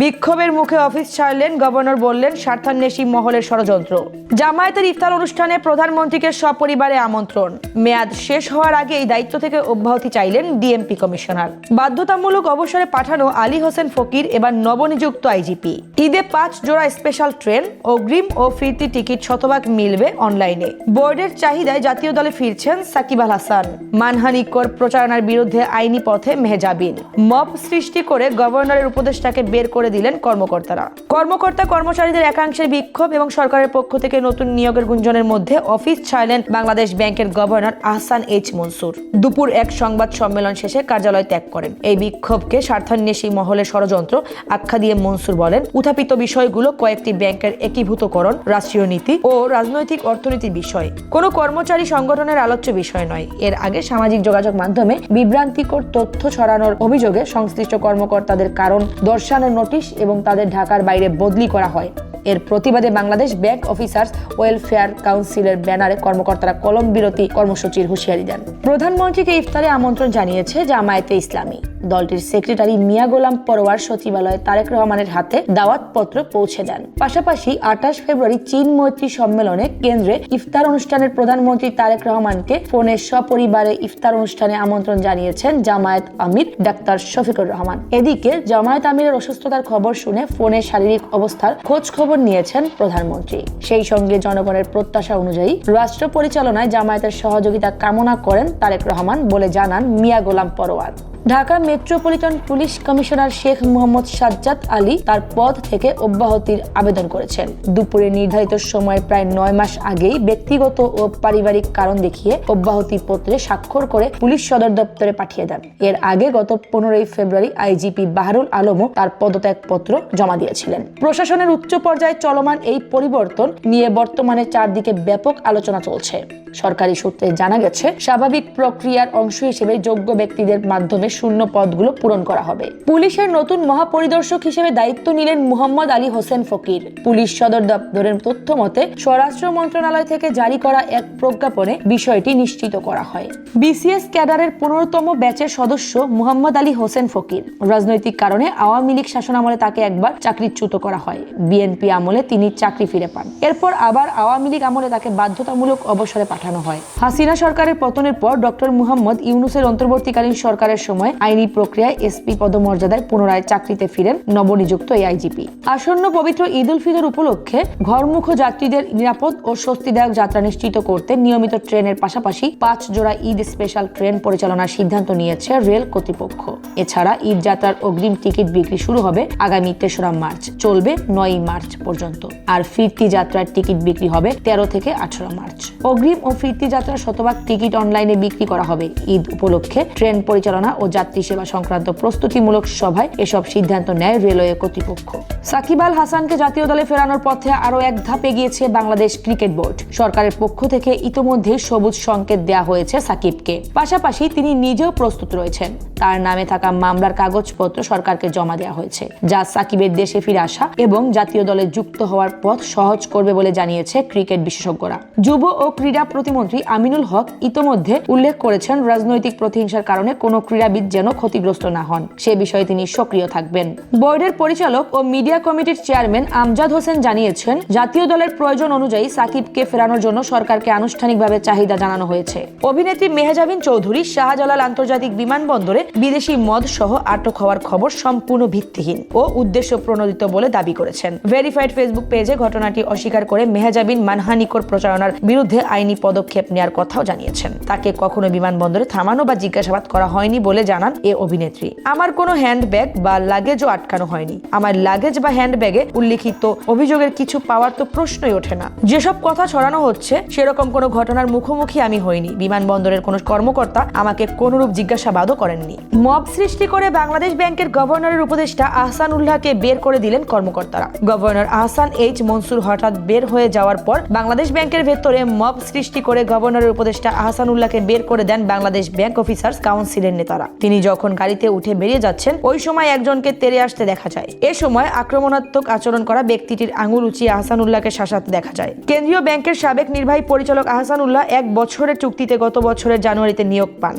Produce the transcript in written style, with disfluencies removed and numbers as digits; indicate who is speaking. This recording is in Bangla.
Speaker 1: বিক্ষোভের মুখে অফিস ছাড়লেন গভর্নর, বললেন স্বার্থান্বেষী মহলের ষড়যন্ত্র। জামায়াতের ইফতার অনুষ্ঠানে প্রধানমন্ত্রীকে সপরিবারে আমন্ত্রণ। মেয়াদ শেষ হওয়ার আগে এই দায়িত্ব থেকে অব্যাহতি চাইলেন ডিএমপি কমিশনার। বাধ্যতামূলক অবসরে পাঠানো আলী হোসেন ফকির এবার নবনিযুক্ত আইজিপি। ঈদে 5 জোড়া স্পেশাল ট্রেন, অগ্রিম ও ফিরতি টিকিট শতভাগ মিলবে অনলাইনে। বোর্ডের চাহিদায় জাতীয় দলে ফিরছেন সাকিব আল হাসান। মানহানিকর প্রচারণার বিরুদ্ধে আইনি পথে মেহজাবিন। মব সৃষ্টি করে গভর্নরের উপদেষ্টাকে বের করে দিলেন কর্মকর্তারা। কর্মচারীদের একাংশের বিক্ষোভ এবং সরকারের পক্ষ থেকে নতুন নিয়োগের গুঞ্জনের মধ্যে অফিস ছাড়লেন বাংলাদেশ ব্যাংকের গভর্নর আহসান এইচ মনসুর। দুপুর 1 সংবাদ সম্মেলন শেষে কার্যালয় ত্যাগ করেন। এই বিক্ষোভকে স্বার্থান্বেষী মহলের ষড়যন্ত্র আখ্যা দিয়ে মনসুর বলেন, উত্থাপিত বিষয়গুলো কয়েকটি ব্যাংকের একীভূতকরণ, রাষ্ট্রীয় নীতি ও রাজনৈতিক অর্থনীতির বিষয়, কোনো কর্মচারী সংগঠনের আলোচ্য বিষয় নয়। এর আগে সামাজিক যোগাযোগ মাধ্যমে বিভ্রান্তিকর তথ্য ছড়ানোর অভিযোগে সংশ্লিষ্ট কর্মকর্তাদের কারণ দর্শানোর নোটিশ এবং তাদের ঢাকার বাইরে বদলি করা হয়। এর প্রতিবাদে বাংলাদেশ ব্যাংক অফিসার্স ওয়েলফেয়ার কাউন্সিলের ব্যানারে কর্মকর্তারা কলম বিরতি কর্মসূচির হুঁশিয়ারি দেন। প্রধানমন্ত্রীকে ইফতারে আমন্ত্রণ জানিয়েছে জামায়াতে ইসলামী। দলটির সেক্রেটারি মিয়া গোলাম পরোয়ার সচিবালয়ে তারেক রহমানের হাতে দাওয়াতপত্র পৌঁছে দেন। পাশাপাশি 28 ফেব্রুয়ারি চীন মৈত্রী সম্মেলনে কেন্দ্রে ইফতার অনুষ্ঠানের প্রধানমন্ত্রী তারেক রহমানকে ফোনে সপরিবারে ইফতার অনুষ্ঠানে আমন্ত্রণ জানিয়েছেন জামায়াত আমির ডাক্তার শফিকুর রহমান। এদিকে জামায়াত আমিরের অসুস্থতার খবর শুনে ফোনে শারীরিক অবস্থার খোঁজ খবর নিয়েছেন প্রধানমন্ত্রী। সেই সঙ্গে জনগণের প্রত্যাশা অনুযায়ী রাষ্ট্র পরিচালনায় জামায়াতের সহযোগিতা কামনা করেন তারেক রহমান বলে জানান Mia Golam Parwar. Dhaka metropolitan police commissioner Sheikh Mohammad Sajjad Ali তার পদ থেকে অব্যাহতির আবেদন করেছেন। দুপুরে নির্ধারিত সময়ের প্রায় 9 মাস আগেই ব্যক্তিগত ও পারিবারিক কারণ দেখিয়ে অব্যাহতি পত্রে স্বাক্ষর করে পুলিশ সদর দপ্তরে পাঠিয়ে দেন। এর আগে গত 15 ফেব্রুয়ারি আইজিপি বাহারুল আলমও তার পদত্যাগপত্র জমা দিয়েছিলেন। প্রশাসনের উচ্চ পর্যায়ে চলমান এই পরিবর্তন নিয়ে বর্তমানে চারদিকে ব্যাপক আলোচনা চলছে। সরকারি সূত্রে জানা গেছে, স্বাভাবিক প্রক্রিয়ার অংশ হিসেবে যোগ্য ব্যক্তিদের মাধ্যমে শূন্য পদগুলো পূরণ করা হবে। পুলিশের নতুন মহাপরিদর্শক হিসেবে দায়িত্ব নিলেন মোহাম্মদ আলী হোসেন ফকির। পুলিশ সদর দপ্তরের তথ্য মতে স্বরাষ্ট্র মন্ত্রণালয় থেকে জারি করা এক প্রজ্ঞাপনে বিষয়টি নিশ্চিত করা হয়। বিসিএস ক্যাডারের 15তম ব্যাচের সদস্য মোহাম্মদ আলী হোসেন ফকির। রাজনৈতিক কারণে আওয়ামী লীগ শাসনামলে তাকে একবার চাকরিচ্যুত করা হয়। বিএনপি আমলে তিনি চাকরি ফিরে পান। এরপর আবার আওয়ামী লীগ আমলে তাকে বাধ্যতামূলক অবসরে পাঠানো হয়। হাসিনা সরকারের পতনের পর ডক্টর মুহাম্মদ ইউনূসের অন্তর্বর্তীকালীন সরকারের সময় আইনি প্রক্রিয়ায় এসপি পদমর্যাদায় পুনরায় চাকরিতে ফিরেন নবনিযুক্ত এই আইজিপি। আসন্ন পবিত্র ঈদ উল ফিতর উপলক্ষে ঘরমুখ যাত্রীদের নিরাপদ ও স্বস্তিদায়ক যাত্রা নিশ্চিত করতে নিয়মিত ট্রেনের পাশাপাশি 5 জোড়া ঈদ স্পেশাল ট্রেন পরিচালনার সিদ্ধান্ত নিয়েছে রেল কর্তৃপক্ষ। এছাড়া ঈদ যাত্রার অগ্রিম টিকিট বিক্রি শুরু হবে আগামী 3রা মার্চ, চলবে 9ই মার্চ পর্যন্ত। আর ফিরতি যাত্রার টিকিট বিক্রি হবে 13 থেকে 18 মার্চ। অগ্রিম ও ফিরতি যাত্রার শতভাগ টিকিট অনলাইনে বিক্রি করা হবে। ঈদ উপলক্ষে ট্রেন পরিচালনা ও যাত্রী সেবা সংক্রান্ত প্রস্তুতিমূলক সভায় এসব সিদ্ধান্ত নেয় রেলওয়ে কর্তৃপক্ষ। সাকিব আল হাসানকে জাতীয় দলে ফেরানোর পথে আরো এক ধাপ এগিয়েছে বাংলাদেশ ক্রিকেট বোর্ড। সরকারের পক্ষ থেকে ইতোমধ্যে সবুজ সংকেত দেওয়া হয়েছে সাকিবকে। পাশাপাশি তিনি নিজেও প্রস্তুত রয়েছেন। তার নামে থাকা মামলার কাগজপত্র সরকারকে জমা দেওয়া হয়েছে, যা সাকিবের দেশে ফিরে আসা এবং জাতীয় দলে যুক্ত হওয়ার পথ সহজ করবে বলে জানিয়েছে ক্রিকেট বিশেষজ্ঞরা। যুব ও ক্রীড়া প্রতিমন্ত্রী আমিনুল হক ইতোমধ্যে উল্লেখ করেছেন, রাজনৈতিক প্রতিহিংসার কারণে কোনো ক্রীড়াবিদ যেন ক্ষতিগ্রস্ত না হন, সে বিষয়ে তিনি সক্রিয় থাকবেন। বোর্ডের পরিচালক ও মিডিয়া কমিটির চেয়ারম্যান আমজাদ হোসেন জানিয়েছেন, জাতীয় দলের প্রয়োজন অনুযায়ী সাকিবকে ফেরানোর জন্য সরকারকে আনুষ্ঠানিকভাবে চাহিদা জানানো হয়েছে। অভিনেত্রী মেহজাবিন চৌধুরী শাহজালাল আন্তর্জাতিক বিমানবন্দরে বিদেশি মদ সহ আটক হওয়ার খবর সম্পূর্ণ ভিত্তিহীন ও উদ্দেশ্য প্রণোদিত বলে দাবি করেছেন। ভেরিফাইড ফেসবুক পেজে ঘটনাটি অস্বীকার করে মেহজাবিন মানহানিকর প্রচারণার বিরুদ্ধে আইনি পদক্ষেপ নেওয়ার কথাও জানিয়েছেন। তাকে কখনো বিমানবন্দরে থামানো বা জিজ্ঞাসাবাদ করা হয়নি বলে জানান এ অভিনেত্রী। আমার কোনো হ্যান্ডব্যাগ বা লাগেজও আটকানো হয়নি। আমার লাগেজ বা হ্যান্ডব্যাগে উল্লিখিত অভিযোগের কিছু পাওয়ার তো প্রশ্নই ওঠে না। যেসব কথা ছড়ানো হচ্ছে সেরকম কোনো ঘটনার মুখোমুখি আমি হইনি। বিমানবন্দরের কোনো কর্মকর্তা আমাকে কোনরূপ জিজ্ঞাসাবাদও করেননি। মব সৃষ্টি করে বাংলাদেশ ব্যাংকের গভর্নরের উপদেষ্টা আহসান উল্লাহকে বের করে দিলেন কর্মকর্তারা। গভর্নর আহসান এইচ মনসুর হঠাৎ বের হয়ে যাওয়ার পর বাংলাদেশ ব্যাংকের ভেতরে মব সৃষ্টি করে গভর্নরের উপদেষ্টা আহসান উল্লাহকে বের করে দেন বাংলাদেশ ব্যাংক অফিসার্স কাউন্সিলের নেতারা। তিনি যখন গাড়িতে উঠে বেরিয়ে যাচ্ছেন ওই সময় একজনকে তেড়ে আসতে দেখা যায়। এ সময় আক্রমণাত্মক আচরণ করা ব্যক্তিটির আঙুল উঁচিয়ে আহসান উল্লাহকে শাসাতে দেখা যায়। কেন্দ্রীয় ব্যাংকের সাবেক নির্বাহী পরিচালক আহসান উল্লাহ 1 বছরের চুক্তিতে গত বছরের জানুয়ারিতে নিয়োগ পান।